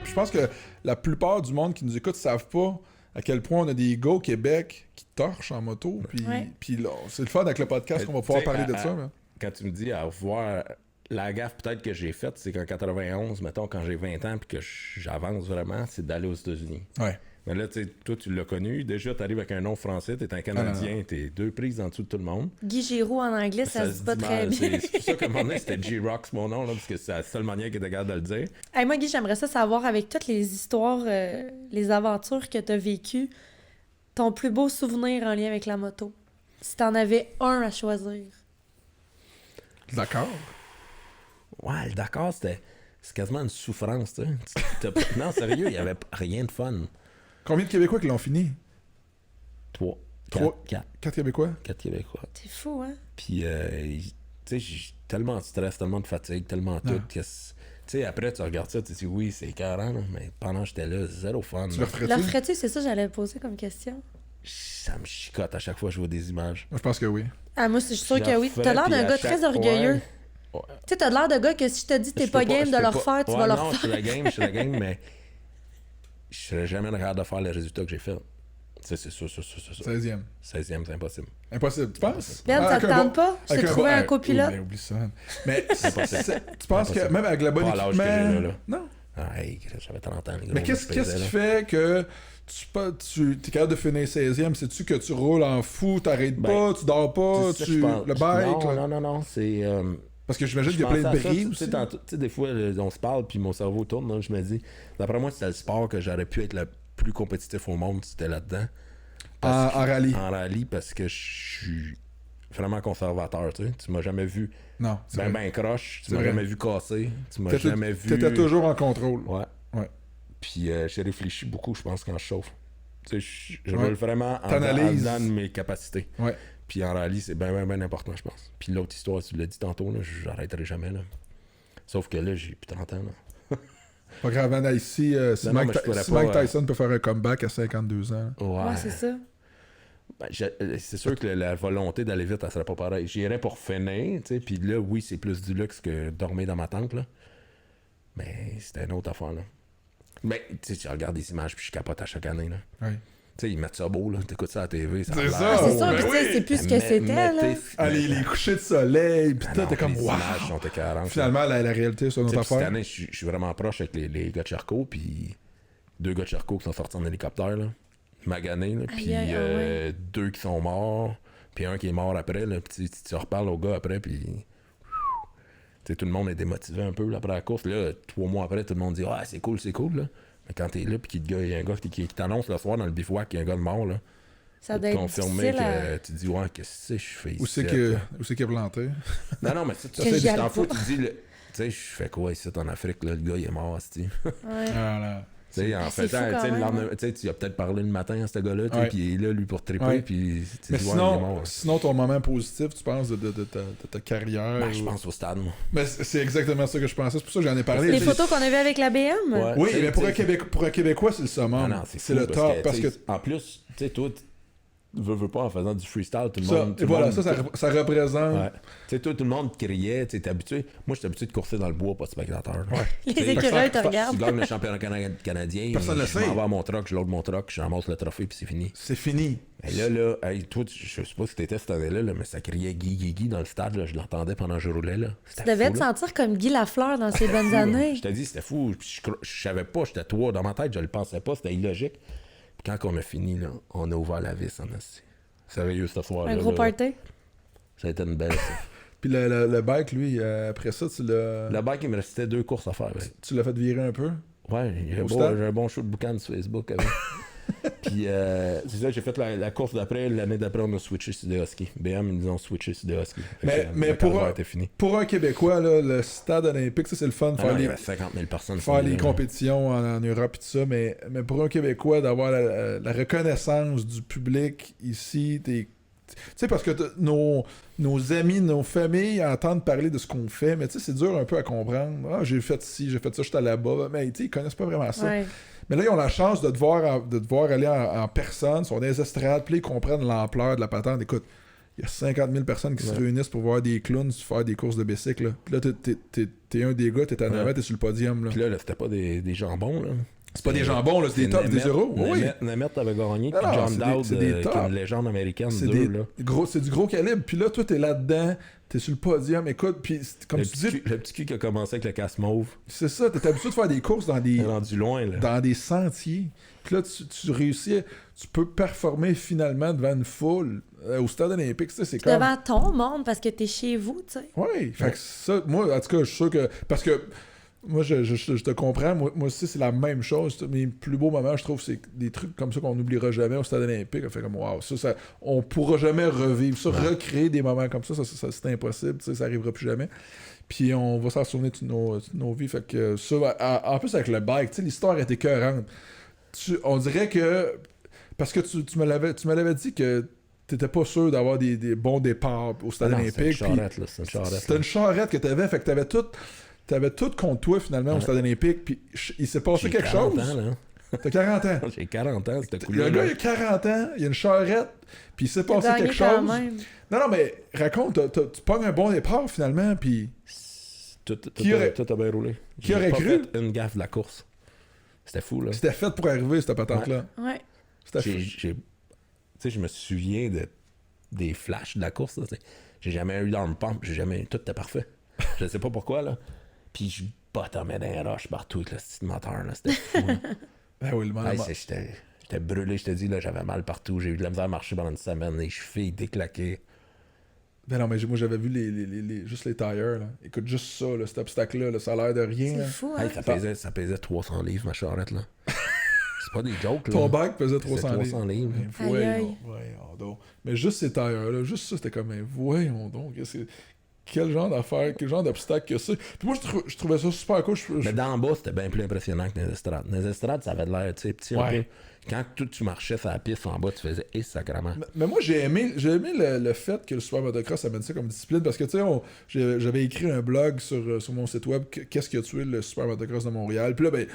Je pense que la plupart du monde qui nous écoute savent pas à quel point on a des gars au Québec qui torchent en moto. Puis là, c'est le fun avec le podcast qu'on va pouvoir parler de ça. Là. Quand tu me dis à voir la gaffe peut-être que j'ai faite, c'est qu'en 91, mettons, quand j'ai 20 ans puis que j'avance vraiment, c'est d'aller aux États-Unis. Ouais. Mais là, tu sais, toi, tu l'as connu. Déjà, tu arrives avec un nom français, t'es un Canadien, t'es 2 prises en dessous de tout le monde. Guy Giroux en anglais, ça se dit pas très bien. C'est pour ça qu'à un moment donné, c'était G-Rocks mon nom, là, parce que c'est la seule manière qui était capable de le dire. Hey, moi, Guy, j'aimerais ça savoir, avec toutes les histoires, les aventures que t'as vécues, ton plus beau souvenir en lien avec la moto. Si t'en avais un à choisir. D'accord. Ouais, le Dakar, c'est quasiment une souffrance, tu sais. Non, sérieux, il n'y avait rien de fun. Combien de Québécois qui l'ont fini? 3. 4 Québécois? 4 Québécois. C'est fou, hein? Puis, tu sais, j'ai tellement de stress, tellement de fatigue, tellement tout. Tu sais, après, tu regardes ça, tu te dis, oui, c'est 40, mais pendant que j'étais là, zéro fun. Tu le referais-tu? Le referais-tu, c'est ça que j'allais poser comme question. Ça me chicote à chaque fois que je vois des images. Moi, je pense que oui. Ah, moi, je suis sûre que oui. T'as l'air d'un gars très orgueilleux. Ouais. Tu sais, t'as l'air de gars que si je te dis t'es pas game de le refaire, tu vas le refaire. Je suis la game, mais je serais jamais capable de faire les résultats que j'ai fait. C'est sûr. 16e. 16e, c'est impossible. Impossible, tu penses? Ben, ça te tente pas? Je t'ai trouvé un copilote. Oublie ça. Mais tu penses que même avec le bon équipement... L'âge que j'ai là. Non. Ah, hey, j'avais 30 ans. Les gros, mais qu'est-ce qui fait que tu es capable de finir 16e? C'est-tu que tu roules en fou, t'arrêtes pas, tu dors pas, le bike? Non, c'est... Parce que j'imagine qu'il y a plein de bris aussi. Tu sais, des fois, on se parle, puis mon cerveau tourne, là, je me dis, d'après moi, c'était le sport que j'aurais pu être le plus compétitif au monde, c'était là-dedans. En rallye. En rallye, parce que je suis vraiment conservateur, tu sais. Tu m'as jamais vu ben croche, tu m'as jamais vu casser, tu m'as jamais vu... T'étais toujours en contrôle. Ouais. Puis j'ai réfléchi beaucoup, je pense, quand je chauffe. Tu sais, je roule vraiment en dedans de mes capacités. Ouais. Puis en rallye, c'est bien important, je pense. Puis l'autre histoire, tu l'as dit tantôt, là, j'arrêterai jamais. Là. Sauf que là, j'ai plus 30 ans. Là. Pas grave, Anna, ici, si Mike Tyson peut faire un comeback à 52 ans. Ouais, c'est ça. Ben, c'est sûr que la volonté d'aller vite, elle serait pas pareille. J'irais pour finir, tu sais. Puis là, oui, c'est plus du luxe que dormir dans ma tente, là. Mais c'était une autre affaire, là. Mais, tu sais, tu regardes des images, puis je capote à chaque année, là. Oui. Tu sais, ils mettent ça beau, là. T'écoutes ça à la TV. C'est ça! C'est ça, puis tu sais, c'est plus ce que c'était, là. Les couchers de soleil, puis t'es comme, les images sont écœurantes. Finalement, la réalité, c'est notre affaire. Cette année, je suis vraiment proche avec les gars de Charcot, puis 2 gars de Charcot qui sont sortis en hélicoptère, là. Maganés, là. Puis 2 qui sont morts, puis un qui est mort après, là. Puis tu reparles aux gars après, puis... Tu sais, tout le monde est démotivé un peu, là, après la course. Là, 3 mois après, tout le monde dit « Ah, c'est cool, là. » Mais quand t'es là, puis qu'il y a un gars qui t'annonce le soir dans le bivouac qu'il y a un gars de mort, là, ça doit être confirmer que tu dis, ouais, qu'est-ce que je fais ici? Où c'est qu'il a planté? Non, mais tu sais, t'en fous, tu dis, tu sais, je fais quoi ici en Afrique, là, le gars, il est mort, c'ti. Voilà. Tu sais, en fait, tu as peut-être parlé le matin à ce gars-là, puis il est là, lui, pour triper, puis tu dis, ouais, il est mort. Sinon, ton moment positif, tu penses, de ta carrière? Ben, je pense au stade, moi. Mais c'est exactement ça que je pensais, c'est pour ça que j'en ai parlé. Les photos qu'on a vues avec la BM? Ouais, oui, mais pour un Québécois, c'est le summum. Non, c'est le top, parce que... En plus, tu sais, toi, veux pas en faisant du freestyle, tout le monde... Et voilà, ça représente... Ouais. Tu sais, tout le monde criait, tu sais, t'es habitué... Moi, j'étais habitué de courser dans le bois, pas de spectateur. Ouais. Les écureuils te regardent. Tu gagnes le championnat canadien, personne ne le sait. Je m'en vais à mon truck, je load mon truck, je ramasse le trophée, puis c'est fini. C'est fini. Et là, hey, toi, je sais pas si t'étais cette année-là, mais ça criait Guy dans le stade, là, je l'entendais pendant que je roulais, là. Tu devais te sentir comme Guy Lafleur dans ses bonnes années. Je t'ai dit, c'était fou, je savais pas, j'étais toi, dans ma tête, je le pensais pas, c'était illogique. Puis quand on a fini, là, on a ouvert la vis en assis. Sérieux, ce soir-là. Un gros party. Ça a été une belle... Puis le bike, lui, après ça, tu l'as... Le bike, il me restait 2 courses à faire. Tu l'as fait virer un peu? Ouais, j'ai un bon show de boucan sur Facebook. Puis, c'est ça, j'ai fait la course d'après. L'année d'après, on a switché sur des Huskies. BM, ils ont switché sur des Huskies. Mais pour un Québécois, là, le stade olympique, ça, c'est le fun. Il y avait 50 000 personnes. Faire les compétitions en Europe et tout ça. Mais pour un Québécois, d'avoir la reconnaissance du public ici, tu sais, parce que nos amis, nos familles entendent parler de ce qu'on fait, mais tu sais, c'est dur un peu à comprendre. Ah, j'ai fait ci, j'ai fait ça, j'étais là-bas. Mais tu sais, ils connaissent pas vraiment ça. Ouais. Mais là, ils ont la chance de te voir aller en personne, sur des estrades, puis là, ils comprennent l'ampleur de la patente. Écoute, il y a 50 000 personnes qui se réunissent pour voir des clowns faire des courses de bicycle. Là. Puis là, t'es un des gars, t'es en avant, t'es sur le podium. Là. Puis là, c'était pas des jambons, là. C'est pas des jambons, là, c'est des tops, des euros. Oui. Nemeth avait gagné, Non, puis John Dowd, c'est des qui est une légende américaine, c'est là. C'est du gros calibre. Puis là, toi, t'es là-dedans, t'es sur le podium. Écoute, puis comme tu dis... Le petit cul qui a commencé avec le casse mauve. C'est ça, t'es habitué de faire des courses dans des... rendu loin, là. Dans des sentiers. Puis là, tu réussis, tu peux performer finalement devant une foule au stade olympique. C'est comme... Devant ton monde, parce que t'es chez vous, tu sais. Oui, fait que ça, moi, en tout cas, je suis sûr que... Parce que moi, je te comprends. Moi aussi, c'est la même chose. Mes plus beaux moments, je trouve, c'est des trucs comme ça qu'on n'oubliera jamais au stade olympique. On fait comme, wow, ça, on pourra jamais revivre ça. Recréer des moments comme ça, c'est impossible. Ça arrivera plus jamais. Puis on va s'en souvenir de nos vies. Fait que ça, en plus, avec le bike, l'histoire était écœurante. On dirait que... Parce que tu me l'avais dit que t'étais pas sûr d'avoir des bons départs au stade olympique. C'était une charrette, là. C'était une charrette que t'avais. Fait que t'avais tout contre toi, finalement, au stade olympique. Puis il s'est passé quelque chose. J'ai 40 ans, là. T'as 40 ans. J'ai 40 ans, c'était cool. Le gars, il a 40 ans, il a une charrette, puis il s'est passé quelque chose. Même. Non, mais raconte, tu pognes un bon départ, finalement, puis... Tout a bien roulé. Qui aurait cru? Pas fait une gaffe de la course. C'était fou, là. C'était fait pour arriver, cette patente-là. Ouais. C'était fait. Tu sais, je me souviens des flashs de la course, là. J'ai jamais eu d'arm pump, tout était parfait. Je sais pas pourquoi, là. Puis je bottomais dans les roches partout avec le petit moteur, là. C'était fou, là. Ben oui, le moment. J'étais brûlé, je te dis, là, j'avais mal partout. J'ai eu de la misère à marcher pendant une semaine, les chevilles déclaquées. Ben non, mais moi, j'avais vu juste les tires, là. Écoute, juste ça, là, cet obstacle-là, ça a l'air de rien, là. C'est fou, hein? Hey, ça pesait 300 livres, ma charrette, là. C'est pas des jokes, là. Ton bike pesait C'était 300 livres. livres. Ben, voyons donc. Mais juste ces tires-là, juste ça, c'était comme, ben, voyons donc. Quel genre d'affaire, quel genre d'obstacle que c'est. Puis moi, je trouvais ça super cool. Mais d'en bas, c'était bien plus impressionnant que les estrades. Les estrades, ça avait de l'air, tu sais, petit un peu. Quand tu marchais sur la piste en bas, tu faisais « sacrément ». Mais moi, j'ai aimé le fait que le super motocross amène ça comme discipline, parce que, tu sais, j'avais écrit un blog sur mon site web « Qu'est-ce qui a tué le super motocross de Montréal ». Puis là, ben,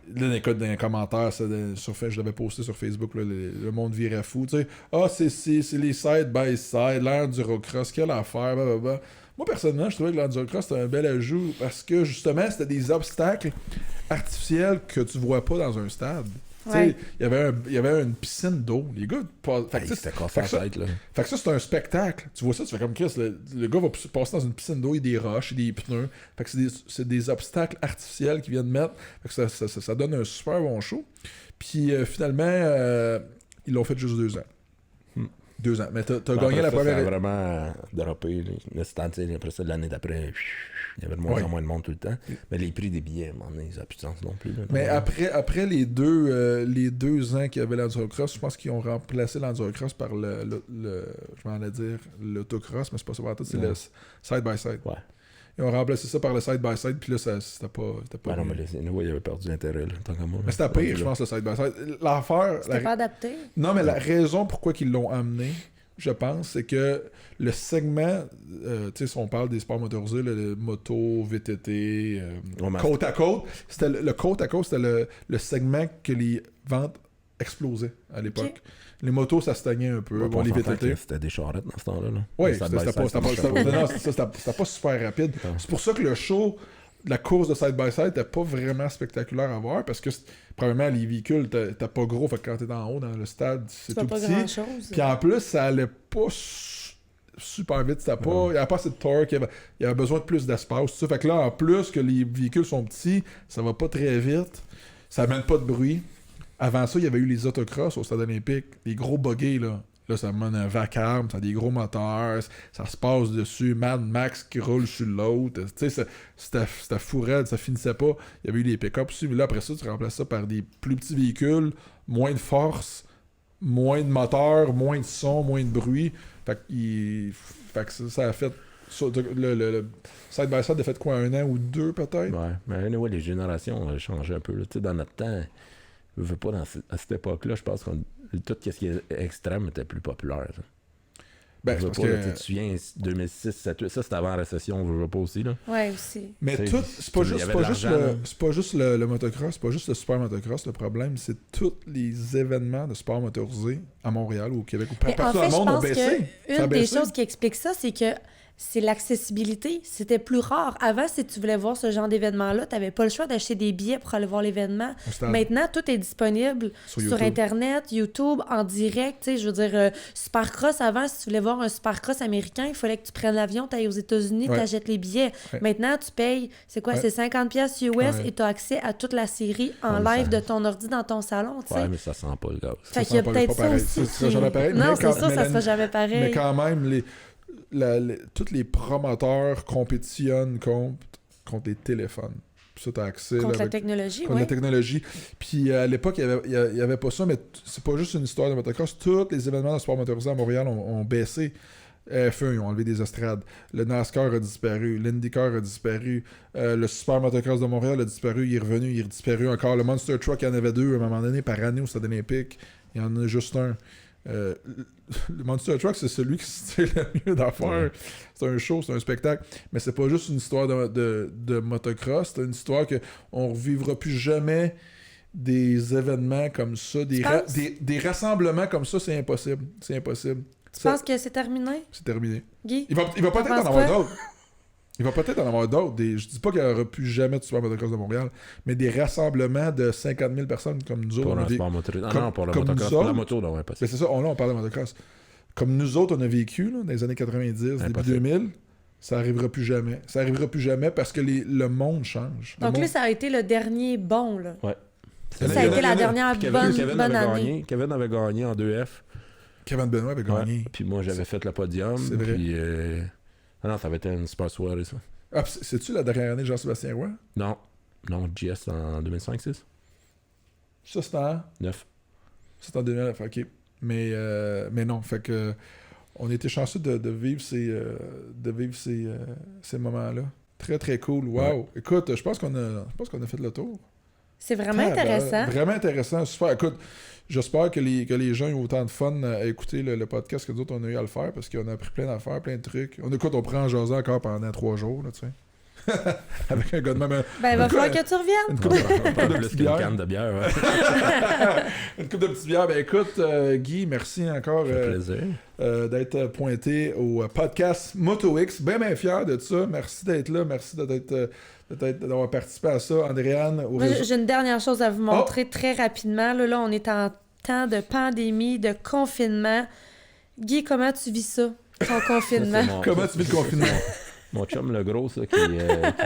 dans les commentaires, je l'avais posté sur Facebook, là, le monde virait fou, tu sais. « Ah, c'est les side-by-side, l'endurocross, quelle affaire, blablabla. » Moi, personnellement, je trouvais que l'endurocross, c'était un bel ajout, parce que, justement, c'était des obstacles artificiels que tu vois pas dans un stade. Ouais. Il y avait une piscine d'eau. Les gars, c'était cassé la tête, là. Fait que ça, c'est un spectacle. Tu vois ça, tu fais comme Chris. Le gars va passer dans une piscine d'eau, il y a des roches, il y a des pneus. Fait que c'est des obstacles artificiels qu'ils viennent mettre. Fait que ça donne un super bon show. Puis finalement, ils l'ont fait juste 2 ans. 2 ans. Mais t'as gagné la première. Ça a vraiment dérapé. Après ça, l'année d'après, il y avait de moins en moins de monde tout le temps. Mais les prix des billets, à un moment donné, ça n'a plus de sens non plus. Là, mais après les 2 ans qu'il y avait l'endurocross, je pense qu'ils ont remplacé l'endurocross par je m'en allais dire l'autocross, mais c'est pas ça. C'est le side-by-side. Ouais. Ils ont remplacé ça par le side-by-side, puis là, c'était pas non, mais ils avaient perdu l'intérêt, là, tant qu'à moi. Mais c'était pire, je pense, le side-by-side. L'affaire... C'était pas adapté? Non, mais la raison pourquoi ils l'ont amené, je pense, c'est que le segment, tu sais, si on parle des sports motorisés, le moto, VTT, côte à côte, le côte à côte, c'était le segment que les ventes explosaient à l'époque. Okay. Les motos, ça stagnait un peu. Ouais, bon, les VTT. C'était des charrettes dans ce temps-là. Là. Oui, c'était pas super rapide. C'est pour ça que le show, la course de side-by-side, n'était pas vraiment spectaculaire à voir, parce que, premièrement, les véhicules t'es pas gros, fait que quand t'es en haut dans le stade, c'est tout pas petit. Grand-chose. Puis en plus, ça allait pas super vite. Il n'y avait pas assez de torque, il y avait besoin de plus d'espace. Tout ça. Fait que là, en plus que les véhicules sont petits, ça va pas très vite, ça amène pas de bruit. Avant ça, il y avait eu les autocross au stade olympique, les gros buggies, là. Là, ça mène un vacarme, ça a des gros moteurs, ça se passe dessus, Mad Max qui roule sur l'autre. Tu sais, c'était fou raide, ça finissait pas. Il y avait eu des pick-ups aussi, mais là, après ça, tu remplaces ça par des plus petits véhicules, moins de force, moins de moteur, moins de son, moins de bruit. Fait que ça a fait... Le side-by-side a fait quoi, 1 an ou 2 peut-être? Ouais, mais anyway, les générations ont changé un peu. Tu sais, dans notre temps... Je veux pas à cette époque-là, je pense que tout ce qui est extrême était plus populaire. Ça. Ben, Je veux c'est pas, parce là, que... tu te souviens, 2006, 2007, ça c'était avant la récession, je veux pas aussi. Là. Ouais, aussi. Mais T'sais, tout, c'est pas il y juste, avait c'est pas de juste l'argent, là. c'est pas juste le motocross, c'est pas juste le super motocross. Le problème, c'est tous les événements de sport motorisé à Montréal ou au Québec ou Mais en partout dans fait, le je monde ont pense baissé. Ça a que une des baissé. choses qui explique ça, c'est que c'est l'accessibilité. C'était plus rare. Avant, si tu voulais voir ce genre d'événement-là, tu n'avais pas le choix d'acheter des billets pour aller voir l'événement. Au stade. Maintenant, tout est disponible Sur sur YouTube. Internet, YouTube, en direct. Tu sais, je veux dire, Supercross, avant, si tu voulais voir un Supercross américain, il fallait que tu prennes l'avion, tu ailles aux États-Unis, Ouais. tu achètes les billets. Ouais. Maintenant, tu payes, c'est quoi, Ouais. c'est 50$ US Ouais. et tu as accès à toute la série en Ouais, mais live ça- de ton ordi dans ton salon, tu sais. Ouais, mais ça sent pas le gaz. Fait Ça qu'il y a sera pas- peut-être pas ça pareil. aussi. Ça sera jamais pareil, Non, mais c'est quand- ça, mais ça la- sera jamais pareil. Mais quand même, tous les promoteurs compétitionnent contre les téléphones. Puis ça, t'as accès Contre là, la avec- technologie, contre oui. la technologie. Puis à l'époque, il y avait pas ça, mais c'est pas juste une histoire de motocross. Tous les événements de sport motorisé à Montréal ont baissé. F1, ils ont enlevé des estrades. Le NASCAR a disparu. L'IndyCar a disparu. Le Super Motocross de Montréal a disparu. Il est revenu. Il est disparu encore. Le Monster Truck, il y en avait 2 à un moment donné par année au Stade olympique. Il y en a juste un. Le Monster Truck, c'est celui qui se tire le mieux d'affaires. Ouais. C'est un show, c'est un spectacle. Mais c'est pas juste une histoire de motocross. C'est une histoire qu'on revivra plus jamais des événements comme ça. Tu penses? Des rassemblements comme ça, c'est impossible. C'est impossible. Tu penses que c'est terminé, C'est terminé. Guy? Il va peut-être T'en en penses avoir quoi? d'autres. Il va peut-être en avoir d'autres. Je dis pas qu'il n'y aura plus jamais de Super Motocross de Montréal, mais des rassemblements de 50 000 personnes comme nous autres. Pour on a un des- sport motorisé. Ah comme- non, pour le comme motocross. nous Pour la autres. moto, là, ouais, pas Ben, c'est ça, là on parle de motocross. Comme nous autres, on a vécu là, dans les années 90, début Impossible. 2000, ça arrivera plus jamais. Ça arrivera plus jamais parce que le monde change. Le Donc monde- là, ça a été le dernier bon, là. Ouais. Il y en Ça a il y été en la dernière Puis bonne Kevin avait année. gagné. Kevin avait gagné en 2F. Kevin Benoit avait Ouais. gagné. Puis moi, j'avais fait le podium. C'est vrai. Puis. Ah non, ça avait été une super soirée, ça. Ah, pis c'est-tu la dernière année de Jean-Sébastien Roy? Non. Non, GS en 2005-6. Ça, c'était en... 9. C'est en 2009, ok. Mais non, fait que on était chanceux de vivre ces moments-là. Très, très cool. Wow. Ouais. Écoute, je pense qu'on a fait le tour. C'est vraiment intéressant. Vraiment intéressant. Super. Écoute, j'espère que les gens ont autant de fun à écouter le podcast que nous autres, on a eu à le faire parce qu'on a appris plein d'affaires, plein de trucs. On prend en jasant encore pendant 3 jours, là, tu sais. Avec un gars de même... Ben, il va Une falloir coupe- que tu reviennes. Une coupe de Pas plus petites qu'une bières. canne de bière. Ouais. Une coupe de petites bières. Ben écoute, Guy, merci encore Ça fait plaisir. d'être pointé au podcast MotoX. Bien fier de ça. Merci d'être là. Merci d'avoir participé à ça. Andréane, au Moi, réseau. j'ai une dernière chose à vous Oh! montrer très rapidement. Là, on est en temps de pandémie, de confinement. Guy, comment tu vis ça, ton confinement? Ça, c'est mon- Comment tu vis le confinement? Mon chum, le gros, ça, qui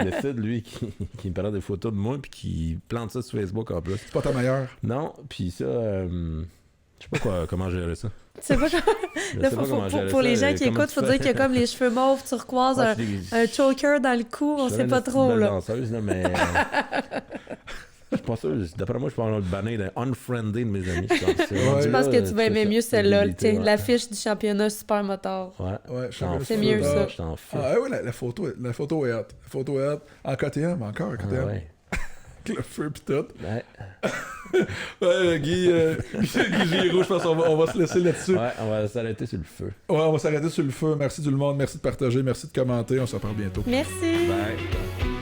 décide, lui, qui me prend des photos de moi, puis qui plante ça sur Facebook en plus. C'est pas ta meilleure. Non, puis ça, je sais pas comment gérer ça. C'est pas comme... Je Là, sais pas comment gérer pour ça. les gens qui Comment écoutent, tu faut fais? dire qu'il y a comme les cheveux mauves turquoise, Ouais, un, je suis- un choker dans le cou, on je sait suis pas une petite trop, belle là. danseuse, là, mais... Je suis pas sûr. D'après moi, je peux avoir le banner d'un unfriendé de mes amis. Je pense que tu vas aimer mieux celle-là, tiens, l'affiche du championnat Supermotor. Ouais. Ouais, je J'en sais C'est fous, mieux, là, ça. Je t'en fous. Ah ouais, la photo est hot. La photo est hot. En KTM, encore en Ah, KTM. ouais. Avec le feu pis tout. Ouais. Ouais, Guy Giroux, je pense qu'on va se laisser là-dessus. Ouais, on va s'arrêter sur le feu. Ouais, on va s'arrêter sur le feu. Merci tout le monde. Merci de partager. Merci de commenter. On se reparle bientôt. Merci! Bye.